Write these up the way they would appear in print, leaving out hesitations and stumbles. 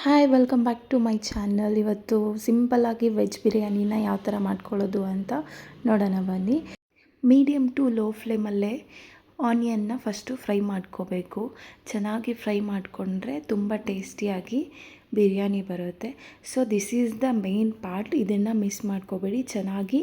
Hi welcome back to my channel. ಇವತ್ತು ಸಿಂಪಲ್ಲಾಗಿ veg ಬಿರಿಯಾನಿನ ಯಾವ ಥರ ಮಾಡ್ಕೊಳ್ಳೋದು ಅಂತ ನೋಡೋಣ ಬನ್ನಿ. ಮೀಡಿಯಮ್ ಟು ಲೋ ಫ್ಲೇಮಲ್ಲೇ ಆನಿಯನ್ನ ಫಸ್ಟು ಫ್ರೈ ಮಾಡ್ಕೋಬೇಕು. ಚೆನ್ನಾಗಿ ಫ್ರೈ ಮಾಡಿಕೊಂಡ್ರೆ ತುಂಬ ಟೇಸ್ಟಿಯಾಗಿ ಬಿರಿಯಾನಿ ಬರುತ್ತೆ. So this is the main part. ಇದನ್ನು ಮಿಸ್ ಮಾಡ್ಕೋಬೇಡಿ. ಚೆನ್ನಾಗಿ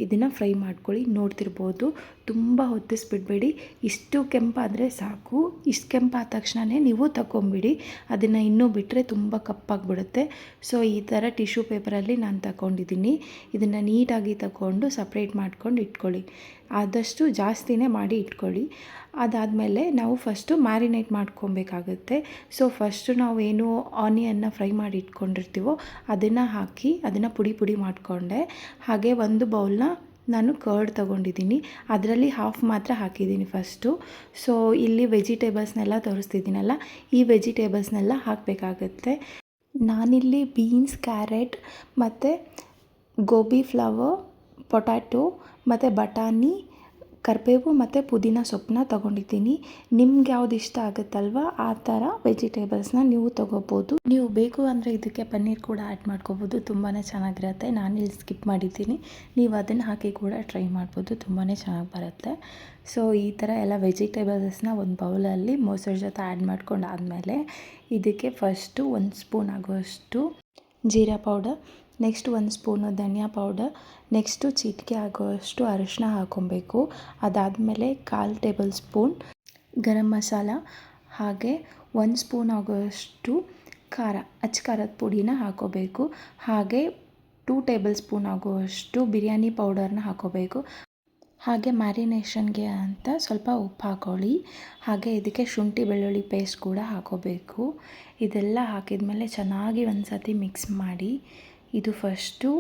ಇದನ್ನು ಫ್ರೈ ಮಾಡ್ಕೊಳ್ಳಿ. ನೋಡ್ತಿರ್ಬೋದು, ತುಂಬ ಹೊತ್ತಿಸ್ಬಿಡ್ಬೇಡಿ. ಇಷ್ಟು ಕೆಂಪಾದರೆ ಸಾಕು. ಇಷ್ಟು ಕೆಂಪಾದ ತಕ್ಷಣವೇ ನೀವು ತಗೊಂಬಿಡಿ. ಅದನ್ನು ಇನ್ನೂ ಬಿಟ್ಟರೆ ತುಂಬ ಕಪ್ಪಾಗಿಬಿಡುತ್ತೆ. ಸೊ ಈ ಥರ ಟಿಶ್ಯೂ ಪೇಪರಲ್ಲಿ ನಾನು ತಗೊಂಡಿದ್ದೀನಿ. ಇದನ್ನು ನೀಟಾಗಿ ತಗೊಂಡು ಸಪ್ರೇಟ್ ಮಾಡ್ಕೊಂಡು ಇಟ್ಕೊಳ್ಳಿ. ಆದಷ್ಟು ಜಾಸ್ತಿನೇ ಮಾಡಿ ಇಟ್ಕೊಳ್ಳಿ. ಅದಾದಮೇಲೆ ನಾವು ಫಸ್ಟು ಮ್ಯಾರಿನೇಟ್ ಮಾಡ್ಕೊಬೇಕಾಗುತ್ತೆ. ಸೊ ಫಸ್ಟು ನಾವು ಏನು ಆನಿಯನ್ನ ಫ್ರೈ ಮಾಡಿ ಇಟ್ಕೊಂಡಿರ್ತೀವೋ ಅದನ್ನು ಹಾಕಿ ಅದನ್ನು ಪುಡಿ ಮಾಡಿಕೊಂಡೆ. ಹಾಗೆ ಒಂದು ಬೌಲ್ನ ನಾನು ಕರ್ಡ್ ತೊಗೊಂಡಿದ್ದೀನಿ. ಅದರಲ್ಲಿ ಹಾಫ್ ಮಾತ್ರ ಹಾಕಿದ್ದೀನಿ ಫಸ್ಟು. ಸೊ ಇಲ್ಲಿ ವೆಜಿಟೇಬಲ್ಸ್ನೆಲ್ಲ ತೋರಿಸ್ತಿದ್ದೀನಲ್ಲ, ಈ ವೆಜಿಟೇಬಲ್ಸ್ನೆಲ್ಲ ಹಾಕಬೇಕಾಗತ್ತೆ. ನಾನಿಲ್ಲಿ ಬೀನ್ಸ್, ಕ್ಯಾರೆಟ್ ಮತ್ತು ಗೋಬಿ ಫ್ಲವರ್, ಪೊಟ್ಯಾಟೊ ಮತ್ತು ಬಟಾಣಿ, ಕರಿಬೇವು ಮತ್ತು ಪುದೀನ ಸೊಪ್ಪನ್ನ ತೊಗೊಂಡಿದ್ದೀನಿ. ನಿಮ್ಗೆ ಯಾವ್ದು ಇಷ್ಟ ಆಗುತ್ತಲ್ವ ಆ ಥರ ವೆಜಿಟೇಬಲ್ಸ್ನ ನೀವು ತೊಗೋಬೋದು. ನೀವು ಬೇಕು ಅಂದರೆ ಇದಕ್ಕೆ ಪನ್ನೀರ್ ಕೂಡ ಆ್ಯಡ್ ಮಾಡ್ಕೋಬೋದು. ತುಂಬಾ ಚೆನ್ನಾಗಿರುತ್ತೆ. ನಾನಿಲ್ಲಿ ಸ್ಕಿಪ್ ಮಾಡಿದ್ದೀನಿ. ನೀವು ಅದನ್ನು ಹಾಕಿ ಕೂಡ ಟ್ರೈ ಮಾಡ್ಬೋದು. ತುಂಬಾ ಚೆನ್ನಾಗಿ ಬರುತ್ತೆ. ಸೊ ಈ ಥರ ಎಲ್ಲ ವೆಜಿಟೇಬಲ್ಸ್ನ ಒಂದು ಬೌಲಲ್ಲಿ ಮೊಸರು ಜೊತೆ ಆ್ಯಡ್ ಮಾಡ್ಕೊಂಡಾದಮೇಲೆ ಇದಕ್ಕೆ ಫಸ್ಟು 1 ಸ್ಪೂನ್ ಆಗುವಷ್ಟು ಜೀರಾ ಪೌಡರ್, ನೆಕ್ಸ್ಟ್ 1 ಸ್ಪೂನು ಧನಿಯಾ ಪೌಡರ್, ನೆಕ್ಸ್ಟು ಚಿಟಿಕೆ ಆಗುವಷ್ಟು ಅರಿಶಿನ ಹಾಕ್ಕೊಬೇಕು. ಅದಾದಮೇಲೆ 1/4 ಟೇಬಲ್ ಸ್ಪೂನ್ ಗರಂ ಮಸಾಲ, ಹಾಗೆ 1 ಸ್ಪೂನ್ ಆಗುವಷ್ಟು ಖಾರ, ಅಚ್ಚ ಖಾರದ ಪುಡಿನ ಹಾಕ್ಕೋಬೇಕು. ಹಾಗೆ 2 ಟೇಬಲ್ ಸ್ಪೂನ್ ಆಗುವಷ್ಟು ಬಿರಿಯಾನಿ ಪೌಡರ್ನ ಹಾಕ್ಕೋಬೇಕು. ಹಾಗೆ ಮ್ಯಾರಿನೇಷನ್ಗೆ ಅಂತ ಸ್ವಲ್ಪ ಉಪ್ಪು ಹಾಕ್ಕೊಳ್ಳಿ. ಹಾಗೆ ಇದಕ್ಕೆ ಶುಂಠಿ ಬೆಳ್ಳುಳ್ಳಿ ಪೇಸ್ಟ್ ಕೂಡ ಹಾಕ್ಕೋಬೇಕು. ಇದೆಲ್ಲ ಹಾಕಿದ ಮೇಲೆ ಚೆನ್ನಾಗಿ ಒಂದು ಸತಿ ಮಿಕ್ಸ್ ಮಾಡಿ. ಇದು ಫಸ್ಟು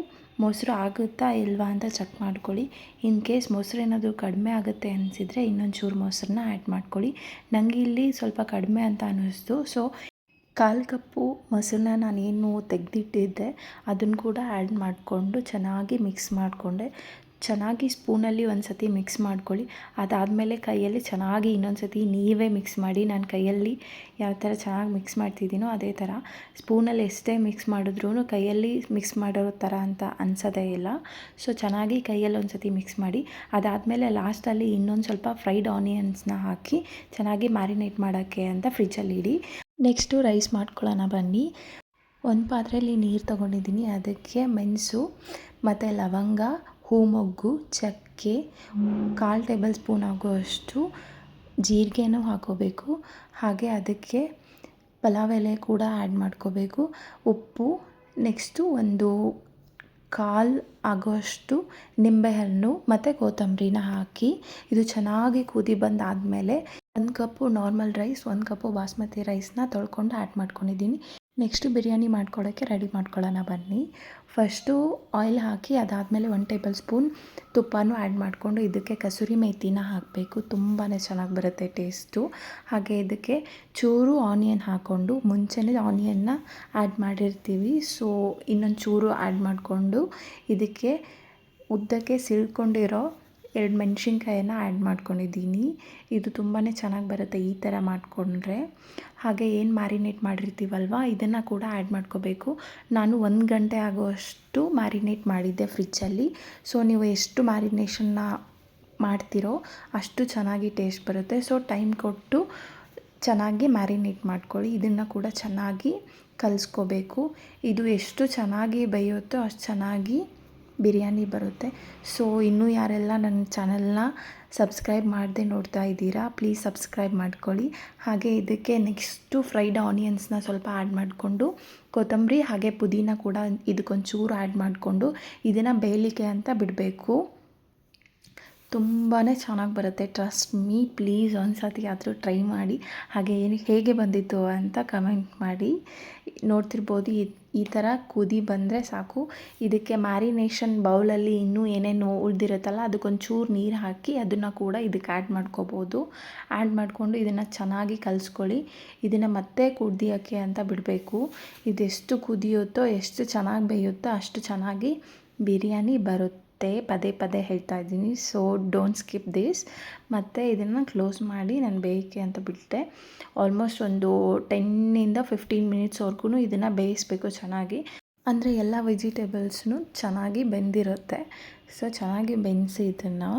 ಮೊಸರು ಆಗುತ್ತಾ ಇಲ್ವಾ ಅಂತ ಚೆಕ್ ಮಾಡ್ಕೊಳ್ಳಿ. ಇನ್ ಕೇಸ್ ಮೊಸರು ಏನಾದರೂ ಕಡಿಮೆ ಆಗುತ್ತೆ ಅನಿಸಿದರೆ ಇನ್ನೊಂದು ಮೊಸರನ್ನ ಆ್ಯಡ್ ಮಾಡ್ಕೊಳ್ಳಿ. ನನಗೆ ಇಲ್ಲಿ ಸ್ವಲ್ಪ ಕಡಿಮೆ ಅಂತ ಅನ್ನಿಸ್ತು. ಸೊ 1/4 ಕಪ್ಪು ಮೊಸರನ್ನ ನಾನೇನು ತೆಗೆದಿಟ್ಟಿದ್ದೆ ಅದನ್ನು ಕೂಡ ಆ್ಯಡ್ ಮಾಡಿಕೊಂಡು ಚೆನ್ನಾಗಿ ಮಿಕ್ಸ್ ಮಾಡಿಕೊಂಡೆ. ಚೆನ್ನಾಗಿ ಸ್ಪೂನಲ್ಲಿ ಒಂದು ಸತಿ ಮಿಕ್ಸ್ ಮಾಡ್ಕೊಳ್ಳಿ. ಅದಾದಮೇಲೆ ಕೈಯಲ್ಲಿ ಚೆನ್ನಾಗಿ ಇನ್ನೊಂದು ಸತಿ ನೀವೇ ಮಿಕ್ಸ್ ಮಾಡಿ. ನಾನು ಕೈಯಲ್ಲಿ ಯಾವ ಥರ ಚೆನ್ನಾಗಿ ಮಿಕ್ಸ್ ಮಾಡ್ತಿದ್ದೀನೋ ಅದೇ ಥರ ಸ್ಪೂನಲ್ಲಿ ಎಷ್ಟೇ ಮಿಕ್ಸ್ ಮಾಡಿದ್ರೂ ಕೈಯಲ್ಲಿ ಮಿಕ್ಸ್ ಮಾಡೋ ಥರ ಅಂತ ಅನಿಸೋದೇ ಇಲ್ಲ. ಸೊ ಚೆನ್ನಾಗಿ ಕೈಯಲ್ಲಿ ಒಂದು ಸತಿ ಮಿಕ್ಸ್ ಮಾಡಿ. ಅದಾದಮೇಲೆ ಲಾಸ್ಟಲ್ಲಿ ಇನ್ನೊಂದು ಸ್ವಲ್ಪ ಫ್ರೈಡ್ ಆನಿಯನ್ಸ್ನ ಹಾಕಿ ಚೆನ್ನಾಗಿ ಮ್ಯಾರಿನೇಟ್ ಮಾಡೋಕ್ಕೆ ಅಂತ ಫ್ರಿಜ್ಜಲ್ಲಿ ಇಡಿ. ನೆಕ್ಸ್ಟು ರೈಸ್ ಮಾಡ್ಕೊಳ್ಳೋಣ ಬನ್ನಿ. ಒಂದು ಪಾತ್ರೆಯಲ್ಲಿ ನೀರು ತೊಗೊಂಡಿದ್ದೀನಿ. ಅದಕ್ಕೆ ಮೆಣಸು ಮತ್ತು ಲವಂಗ, ಹೂಮೊಗ್ಗು, ಚಕ್ಕೆ, 1/4 ಟೇಬಲ್ ಸ್ಪೂನ್ ಆಗುವಷ್ಟು ಜೀರಿಗೆನೂ ಹಾಕ್ಕೋಬೇಕು. ಹಾಗೆ ಅದಕ್ಕೆ ಪಲಾವ್ ಎಲೆ ಕೂಡ ಆ್ಯಡ್ ಮಾಡ್ಕೋಬೇಕು. ಉಪ್ಪು, ನೆಕ್ಸ್ಟು ಒಂದು 1/4 ಆಗುವಷ್ಟು ನಿಂಬೆಹಣ್ಣು ಮತ್ತು ಕೊತ್ತಂಬರಿನ ಹಾಕಿ ಇದು ಚೆನ್ನಾಗಿ ಕುದಿ ಬಂದಾದಮೇಲೆ 1 ಕಪ್ಪು ನಾರ್ಮಲ್ ರೈಸ್, 1 ಕಪ್ಪು ಬಾಸ್ಮತಿ ರೈಸ್ನ ತೊಳ್ಕೊಂಡು ಆ್ಯಡ್ ಮಾಡ್ಕೊಂಡಿದ್ದೀನಿ. ನೆಕ್ಸ್ಟು ಬಿರಿಯಾನಿ ಮಾಡ್ಕೊಳ್ಳೋಕ್ಕೆ ರೆಡಿ ಮಾಡ್ಕೊಳ್ಳೋಣ ಬನ್ನಿ. ಫಸ್ಟು ಆಯಿಲ್ ಹಾಕಿ ಅದಾದಮೇಲೆ 1 ಟೇಬಲ್ ಸ್ಪೂನ್ ತುಪ್ಪನೂ ಆ್ಯಡ್ ಮಾಡಿಕೊಂಡು ಇದಕ್ಕೆ ಕಸೂರಿ ಮೇಥಿನ ಹಾಕಬೇಕು. ತುಂಬಾ ಚೆನ್ನಾಗಿ ಬರುತ್ತೆ ಟೇಸ್ಟು. ಹಾಗೆ ಇದಕ್ಕೆ ಚೂರು ಆನಿಯನ್ ಹಾಕ್ಕೊಂಡು, ಮುಂಚೆನೇ ಆನಿಯನ್ನ ಆ್ಯಡ್ ಮಾಡಿರ್ತೀವಿ. ಸೊ ಇನ್ನೊಂದು ಚೂರು ಆ್ಯಡ್ ಮಾಡಿಕೊಂಡು ಇದಕ್ಕೆ ಉದ್ದಕ್ಕೆ ಸಿಳ್ಕೊಂಡಿರೋ 2 ಮೆಣಸಿನ್ಕಾಯನ್ನು ಆ್ಯಡ್ ಮಾಡ್ಕೊಂಡಿದ್ದೀನಿ. ಇದು ತುಂಬಾ ಚೆನ್ನಾಗಿ ಬರುತ್ತೆ ಈ ಥರ ಮಾಡಿಕೊಂಡ್ರೆ. ಹಾಗೆ ಏನು ಮ್ಯಾರಿನೇಟ್ ಮಾಡಿರ್ತೀವಲ್ವ ಇದನ್ನು ಕೂಡ ಆ್ಯಡ್ ಮಾಡ್ಕೋಬೇಕು. ನಾನು 1 ಗಂಟೆ ಆಗುವಷ್ಟು ಮ್ಯಾರಿನೇಟ್ ಮಾಡಿದ್ದೆ ಫ್ರಿಜ್ಜಲ್ಲಿ. ಸೊ ನೀವು ಎಷ್ಟು ಮ್ಯಾರಿನೇಷನ್ನ ಮಾಡ್ತೀರೋ ಅಷ್ಟು ಚೆನ್ನಾಗಿ ಟೇಸ್ಟ್ ಬರುತ್ತೆ. ಸೊ ಟೈಮ್ ಕೊಟ್ಟು ಚೆನ್ನಾಗಿ ಮ್ಯಾರಿನೇಟ್ ಮಾಡ್ಕೊಳ್ಳಿ. ಇದನ್ನು ಕೂಡ ಚೆನ್ನಾಗಿ ಕಲಿಸ್ಕೋಬೇಕು. ಇದು ಎಷ್ಟು ಚೆನ್ನಾಗಿ ಬೇಯುತ್ತೋ ಅಷ್ಟು ಚೆನ್ನಾಗಿ ಬಿರಿಯಾನಿ ಬರುತ್ತೆ. ಸೊ ಇನ್ನೂ ಯಾರೆಲ್ಲ ನನ್ನ ಚಾನಲ್ನ ಸಬ್ಸ್ಕ್ರೈಬ್ ಮಾಡದೆ ನೋಡ್ತಾ ಇದ್ದೀರಾ, ಪ್ಲೀಸ್ ಸಬ್ಸ್ಕ್ರೈಬ್ ಮಾಡ್ಕೊಳ್ಳಿ. ಹಾಗೆ ಇದಕ್ಕೆ ನೆಕ್ಸ್ಟು ಫ್ರೈಡ್ ಆನಿಯನ್ಸ್ನ ಸ್ವಲ್ಪ ಆ್ಯಡ್ ಮಾಡಿಕೊಂಡು ಕೊತ್ತಂಬರಿ ಹಾಗೆ ಪುದೀನ ಕೂಡ ಇದಕ್ಕೊಂಚೂರು ಆ್ಯಡ್ ಮಾಡಿಕೊಂಡು ಇದನ್ನು ಬೇಯಲಿಕ್ಕೆ ಅಂತ ಬಿಡಬೇಕು. ತುಂಬಾ ಚೆನ್ನಾಗಿ ಬರುತ್ತೆ. ಟ್ರಸ್ಟ್ ಮೀ, ಪ್ಲೀಸ್ ಒಂದು ಸತಿ ಆದರೂ ಟ್ರೈ ಮಾಡಿ. ಹಾಗೆ ಹೇಗೆ ಬಂದಿತ್ತು ಅಂತ ಕಮೆಂಟ್ ಮಾಡಿ. ನೋಡ್ತಿರ್ಬೋದು ಈ ಥರ ಕುದಿ ಬಂದರೆ ಸಾಕು. ಇದಕ್ಕೆ ಮ್ಯಾರಿನೇಷನ್ ಬೌಲಲ್ಲಿ ಇನ್ನೂ ಏನೇನು ಉಳಿದಿರುತ್ತಲ್ಲ ಅದಕ್ಕೊಂಚೂರು ನೀರು ಹಾಕಿ ಅದನ್ನು ಕೂಡ ಇದಕ್ಕೆ ಆ್ಯಡ್ ಮಾಡ್ಕೋಬೋದು. ಆ್ಯಡ್ ಮಾಡಿಕೊಂಡು ಇದನ್ನು ಚೆನ್ನಾಗಿ ಕಲಿಸ್ಕೊಳ್ಳಿ. ಇದನ್ನು ಮತ್ತೆ ಕುದಿಯೋಕ್ಕೆ ಅಂತ ಬಿಡಬೇಕು. ಇದೆಷ್ಟು ಕುದಿಯುತ್ತೋ ಎಷ್ಟು ಚೆನ್ನಾಗಿ ಬೇಯುತ್ತೋ ಅಷ್ಟು ಚೆನ್ನಾಗಿ ಬಿರಿಯಾನಿ ಬರುತ್ತೆ. ಮತ್ತೆ ಪದೇ ಪದೇ ಹೇಳ್ತಾ ಇದ್ದೀನಿ, ಸೊ ಡೋಂಟ್ ಸ್ಕಿಪ್ ದಿಸ್. ಮತ್ತು ಇದನ್ನು ಕ್ಲೋಸ್ ಮಾಡಿ ನಾನು ಬೇಯಕ್ಕೆ ಅಂತ ಬಿಟ್ಟೆ. ಆಲ್ಮೋಸ್ಟ್ ಒಂದು 10-15 ಮಿನಿಟ್ಸ್ವರೆಗೂ ಇದನ್ನು ಬೇಯಿಸಬೇಕು ಚೆನ್ನಾಗಿ. ಅಂದರೆ ಎಲ್ಲ ವೆಜಿಟೇಬಲ್ಸ್ನು ಚೆನ್ನಾಗಿ ಬೆಂದಿರುತ್ತೆ. ಸೊ ಚೆನ್ನಾಗಿ ಬೆಂದಿಸಿ ಇದನ್ನು.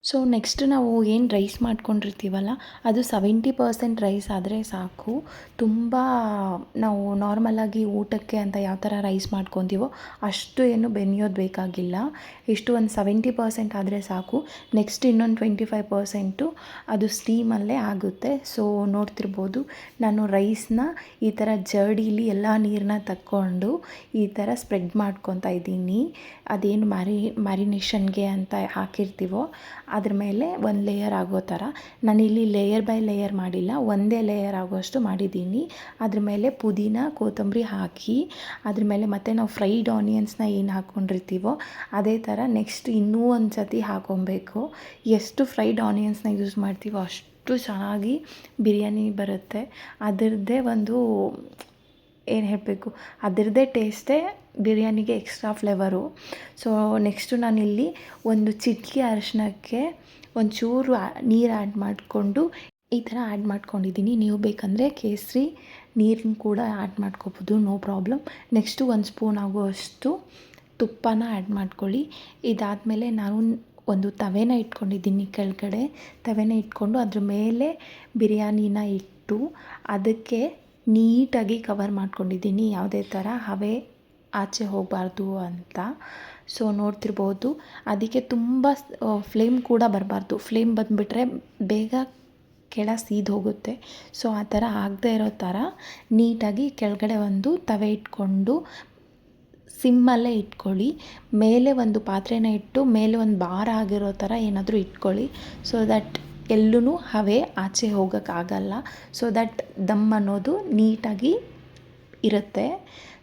ಸೊ ನೆಕ್ಸ್ಟ್ ನಾವು ಏನು ರೈಸ್ ಮಾಡ್ಕೊಂಡಿರ್ತೀವಲ್ಲ, ಅದು 70% ರೈಸ್ ಆದರೆ ಸಾಕು. ತುಂಬ ನಾವು ನಾರ್ಮಲಾಗಿ ಊಟಕ್ಕೆ ಅಂತ ಯಾವ ಥರ ರೈಸ್ ಮಾಡ್ಕೊತೀವೋ ಅಷ್ಟು ಏನು ಬೆನ್ಯೋದು ಬೇಕಾಗಿಲ್ಲ. ಇಷ್ಟು ಒಂದು 70% ಆದರೆ ಸಾಕು. ನೆಕ್ಸ್ಟ್ ಇನ್ನೊಂದು 25% ಅದು ಸ್ಟೀಮಲ್ಲೇ ಆಗುತ್ತೆ. ಸೊ ನೋಡ್ತಿರ್ಬೋದು, ನಾನು ರೈಸ್ನ ಈ ಥರ ಜರಡೀಲಿ ಎಲ್ಲ ನೀರನ್ನ ತಕ್ಕೊಂಡು ಈ ಥರ ಸ್ಪ್ರೆಡ್ ಮಾಡ್ಕೊತಾ ಇದ್ದೀನಿ. ಅದೇನು ಮ್ಯಾರಿನೇಷನ್ಗೆ ಅಂತ ಹಾಕಿರ್ತೀವೋ ಅದ್ರ ಮೇಲೆ ಒಂದು ಲೇಯರ್ ಆಗೋ ಥರ. ನಾನಿಲ್ಲಿ ಲೇಯರ್ ಬೈ ಲೇಯರ್ ಮಾಡಿಲ್ಲ, ಒಂದೇ ಲೇಯರ್ ಆಗೋಷ್ಟು ಮಾಡಿದ್ದೀನಿ. ಅದ್ರ ಮೇಲೆ ಪುದೀನ ಕೊತ್ತಂಬರಿ ಹಾಕಿ, ಅದ್ರ ಮೇಲೆ ಮತ್ತು ನಾವು ಫ್ರೈಡ್ ಆನಿಯನ್ಸ್ನ ಏನು ಹಾಕ್ಕೊಂಡಿರ್ತೀವೋ ಅದೇ ಥರ ನೆಕ್ಸ್ಟ್ ಇನ್ನೂ ಒಂದು ಸತಿ ಹಾಕ್ಕೊಬೇಕು. ಎಷ್ಟು ಫ್ರೈಡ್ ಆನಿಯನ್ಸ್ನ ಯೂಸ್ ಮಾಡ್ತೀವೋ ಅಷ್ಟು ಚೆನ್ನಾಗಿ ಬಿರಿಯಾನಿ ಬರುತ್ತೆ. ಅದರದ್ದೇ ಒಂದು ಏನು ಹೇಳಬೇಕು, ಅದರದ್ದೇ ಟೇಸ್ಟೇ ಬಿರಿಯಾನಿಗೆ ಎಕ್ಸ್ಟ್ರಾ ಫ್ಲೇವರು. ಸೊ ನೆಕ್ಸ್ಟು ನಾನಿಲ್ಲಿ ಒಂದು ಚಿಟಿಕೆ ಅರಿಶಿಣಕ್ಕೆ ಒಂಚೂರು ನೀರು ಆ್ಯಡ್ ಮಾಡಿಕೊಂಡು ಈ ಥರ ಆ್ಯಡ್ ಮಾಡ್ಕೊಂಡಿದ್ದೀನಿ. ನೀವು ಬೇಕಂದರೆ ಕೇಸರಿ ನೀರನ್ನ ಕೂಡ ಆ್ಯಡ್ ಮಾಡ್ಕೋಬೋದು, ನೋ ಪ್ರಾಬ್ಲಮ್. ನೆಕ್ಸ್ಟು 1 ಸ್ಪೂನ್ ಆಗುವಷ್ಟು ತುಪ್ಪನ ಆ್ಯಡ್ ಮಾಡ್ಕೊಳ್ಳಿ. ಇದಾದಮೇಲೆ ನಾನು ಒಂದು ತವೆನ ಇಟ್ಕೊಂಡಿದ್ದೀನಿ ಕೆಳಗಡೆ. ತವೆನ ಇಟ್ಕೊಂಡು ಅದ್ರ ಮೇಲೆ ಬಿರಿಯಾನಿನ ಇಟ್ಟು ಅದಕ್ಕೆ ನೀಟಾಗಿ ಕವರ್ ಮಾಡ್ಕೊಂಡಿದ್ದೀನಿ, ಯಾವುದೇ ಥರ ಹಬೆ ಆಚೆ ಹೋಗಬಾರ್ದು ಅಂತ. ಸೊ ನೋಡ್ತಿರ್ಬೋದು, ಅದಕ್ಕೆ ತುಂಬ ಫ್ಲೇಮ್ ಕೂಡ ಬರಬಾರ್ದು. ಫ್ಲೇಮ್ ಬಂದುಬಿಟ್ರೆ ಬೇಗ ಕೆಳ ಸೀದು ಹೋಗುತ್ತೆ. ಸೊ ಆ ಥರ ಆಗದೇ ಇರೋ ಥರ ನೀಟಾಗಿ ಕೆಳಗಡೆ ಒಂದು ತವೆ ಇಟ್ಕೊಂಡು ಸಿಮ್ಮಲ್ಲೇ ಇಟ್ಕೊಳ್ಳಿ. ಮೇಲೆ ಒಂದು ಪಾತ್ರೆನ ಇಟ್ಟು ಮೇಲೆ ಒಂದು ಭಾರ ಆಗಿರೋ ಥರ ಏನಾದರೂ ಇಟ್ಕೊಳ್ಳಿ. ಸೊ ದಟ್ ಎಲ್ಲೂ ಹವೆ ಆಚೆ ಹೋಗೋಕ್ಕಾಗಲ್ಲ. ಸೊ ದಟ್ ದಮ್ ಅನ್ನೋದು ನೀಟಾಗಿ ಇರುತ್ತೆ.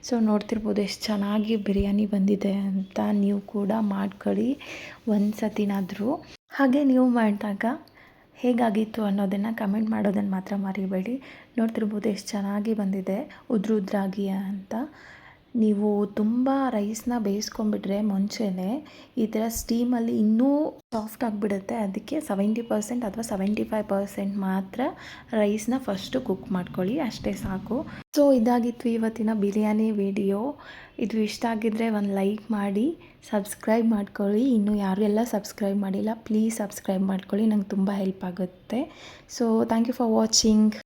ಸೊ ನೋಡ್ತಿರ್ಬೋದು ಎಷ್ಟು ಚೆನ್ನಾಗಿ ಬಿರಿಯಾನಿ ಬಂದಿದೆ ಅಂತ. ನೀವು ಕೂಡ ಮಾಡ್ಕೊಳ್ಳಿ ಒಂದು ಸತಿನಾದರೂ. ಹಾಗೆ ನೀವು ಮಾಡಿದಾಗ ಹೇಗಾಗಿತ್ತು ಅನ್ನೋದನ್ನು ಕಮೆಂಟ್ ಮಾಡೋದನ್ನು ಮಾತ್ರ ಮರಿಬೇಡಿ. ನೋಡ್ತಿರ್ಬೋದು ಎಷ್ಟು ಚೆನ್ನಾಗಿ ಬಂದಿದೆ ಉದ್ರಾಗಿ ಅಂತ. ನೀವು ತುಂಬ ರೈಸ್ನ ಬೇಯಿಸ್ಕೊಂಬಿಟ್ರೆ ಮುಂಚೆನೇ ಈ ಥರ ಸ್ಟೀಮಲ್ಲಿ ಇನ್ನೂ ಸಾಫ್ಟ್ ಆಗಿಬಿಡುತ್ತೆ. ಅದಕ್ಕೆ 70% ಅಥವಾ 75% ಮಾತ್ರ ರೈಸ್ನ ಫಸ್ಟು ಕುಕ್ ಮಾಡ್ಕೊಳ್ಳಿ, ಅಷ್ಟೇ ಸಾಕು. ಸೊ ಇದಾಗಿತ್ತು ಇವತ್ತಿನ ಬಿರಿಯಾನಿ ವಿಡಿಯೋ. ಇದು ಇಷ್ಟ ಆಗಿದ್ದರೆ ಒಂದು ಲೈಕ್ ಮಾಡಿ, ಸಬ್ಸ್ಕ್ರೈಬ್ ಮಾಡ್ಕೊಳ್ಳಿ. ಇನ್ನೂ ಯಾರೆಲ್ಲ ಸಬ್ಸ್ಕ್ರೈಬ್ ಮಾಡಿಲ್ಲ ಪ್ಲೀಸ್ ಸಬ್ಸ್ಕ್ರೈಬ್ ಮಾಡ್ಕೊಳ್ಳಿ, ನಂಗೆ ತುಂಬ ಹೆಲ್ಪ್ ಆಗುತ್ತೆ. So thank you for watching.